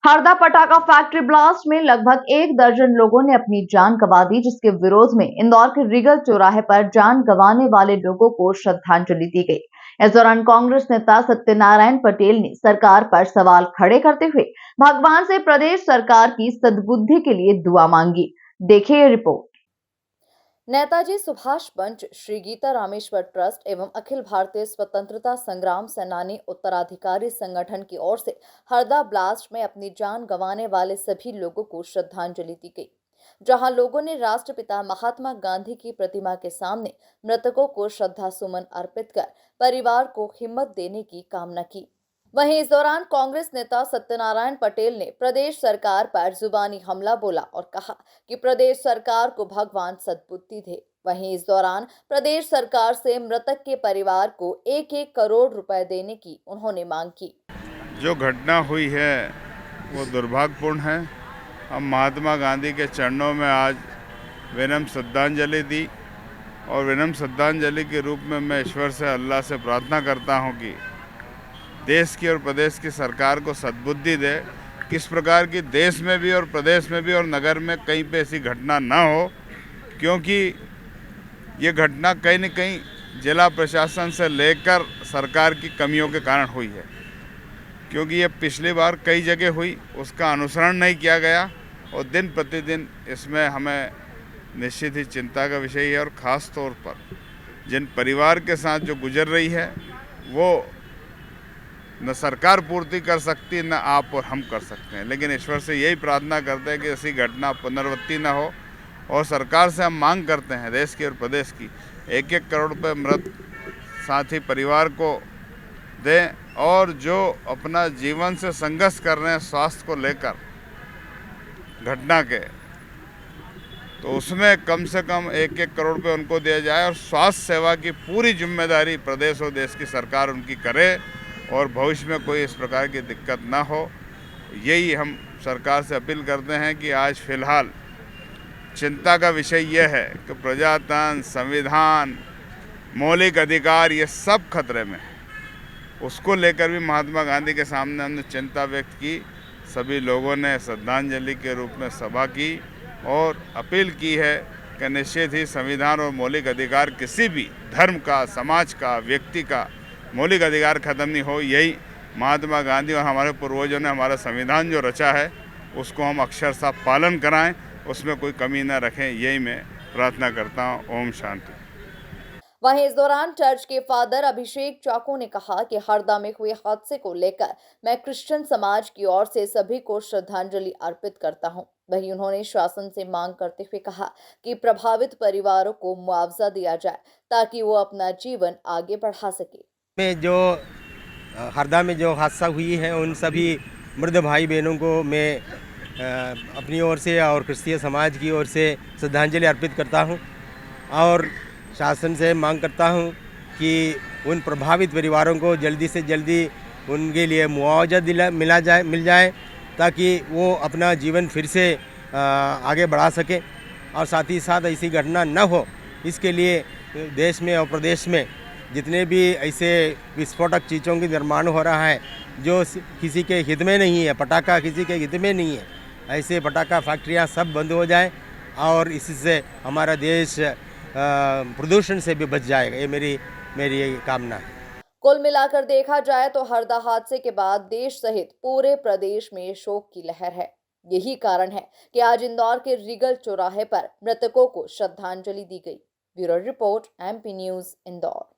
हरदा पटाखा factory blast में लगभग 1 दर्जन लोगों ने अपनी जान गंवा दी, जिसके विरोध में इंदौर के रिगल चौराहे पर जान गंवाने वाले लोगों को श्रद्धांजलि दी गई। इस दौरान कांग्रेस नेता सत्यनारायण पटेल ने सरकार पर सवाल खड़े करते हुए भगवान से प्रदेश सरकार की सद्बुद्धि के लिए दुआ मांगी। देखिए ये रिपोर्ट। नेताजी सुभाष मंच, श्री गीता रामेश्वर ट्रस्ट एवं अखिल भारतीय स्वतंत्रता संग्राम सेनानी उत्तराधिकारी संगठन की ओर से हरदा ब्लास्ट में अपनी जान गंवाने वाले सभी लोगों को श्रद्धांजलि दी गई, जहां लोगों ने राष्ट्रपिता महात्मा गांधी की प्रतिमा के सामने मृतकों को श्रद्धा सुमन अर्पित कर परिवार को हिम्मत देने की कामना की। वहीं इस दौरान कांग्रेस नेता सत्यनारायण पटेल ने प्रदेश सरकार पर जुबानी हमला बोला और कहा कि प्रदेश सरकार को भगवान सद्बुद्धि दे। वहीं इस दौरान प्रदेश सरकार से मृतक के परिवार को 1-1 करोड़ रुपए देने की उन्होंने मांग की। जो घटना हुई है वो दुर्भाग्यपूर्ण है। हम महात्मा गांधी के चरणों में आज विनम्र श्रद्धांजलि दी और विनम्र श्रद्धांजलि के रूप में मैं ईश्वर से, अल्लाह से प्रार्थना करता हूं कि देश की और प्रदेश की सरकार को सद्बुद्धि दे। किस प्रकार की देश में भी और प्रदेश में भी और नगर में कहीं पे ऐसी घटना ना हो, क्योंकि ये घटना कहीं न कहीं जिला प्रशासन से लेकर सरकार की कमियों के कारण हुई है। क्योंकि ये पिछली बार कई जगह हुई, उसका अनुसरण नहीं किया गया और दिन प्रतिदिन इसमें हमें निश्चित ही चिंता का विषय है। और ख़ास तौर पर जिन परिवार के साथ जो गुजर रही है वो न सरकार पूर्ति कर सकती, न आप और हम कर सकते हैं। लेकिन ईश्वर से यही प्रार्थना करते हैं कि ऐसी घटना पुनरावृत्ति न हो। और सरकार से हम मांग करते हैं देश की और प्रदेश की 1-1 करोड़ रुपये मृत साथी परिवार को दें। और जो अपना जीवन से संघर्ष कर रहे हैं स्वास्थ्य को लेकर घटना के, तो उसमें कम से कम 1-1 करोड़ रुपये उनको दिया जाए और स्वास्थ्य सेवा की पूरी जिम्मेदारी प्रदेश और देश की सरकार उनकी करे और भविष्य में कोई इस प्रकार की दिक्कत ना हो। यही हम सरकार से अपील करते हैं कि आज फिलहाल चिंता का विषय यह है कि प्रजातंत्र, संविधान, मौलिक अधिकार ये सब खतरे में है। उसको लेकर भी महात्मा गांधी के सामने हमने चिंता व्यक्त की। सभी लोगों ने श्रद्धांजलि के रूप में सभा की और अपील की है कि निश्चित ही संविधान और मौलिक अधिकार किसी भी धर्म का, समाज का, व्यक्ति का मौलिक अधिकार खत्म नहीं हो। यही महात्मा गांधी और हमारे पूर्वजों ने हमारा संविधान जो रचा है उसको हम अक्षरशः पालन कराएं, उसमें कोई कमी न रखें। यही मैं प्रार्थना करता हूँ। ओम शांति। वहीं इस दौरान चर्च के फादर अभिषेक चाको ने कहा कि हरदा में हुए हादसे को लेकर मैं क्रिश्चियन समाज की ओर से सभी को श्रद्धांजलि अर्पित करता हूं। वहीं उन्होंने शासन से मांग करते हुए कहा कि प्रभावित परिवारों को मुआवजा दिया जाए ताकि वो अपना जीवन आगे बढ़ा सके। में जो हरदा में जो हादसा हुई है उन सभी मृत भाई बहनों को मैं अपनी ओर से और क्रिश्चियन समाज की ओर से श्रद्धांजलि अर्पित करता हूं और शासन से मांग करता हूं कि उन प्रभावित परिवारों को जल्दी से जल्दी उनके लिए मुआवजा मिल जाए ताकि वो अपना जीवन फिर से आगे बढ़ा सकें और साथ ही साथ ऐसी घटना न हो। इसके लिए देश में और प्रदेश में जितने भी ऐसे विस्फोटक चीज़ों की निर्माण हो रहा है जो किसी के हित में नहीं है, पटाखा किसी के हित में नहीं है, ऐसे पटाखा फैक्ट्रियां सब बंद हो जाए और इससे हमारा देश प्रदूषण से भी बच जाएगा। ये मेरी कामना है। कुल मिलाकर देखा जाए तो हरदा हादसे के बाद देश सहित पूरे प्रदेश में शोक की लहर है। यही कारण है कि आज इंदौर के रिगल चौराहे पर मृतकों को श्रद्धांजलि दी गई। Bureau report, MP news, Indore.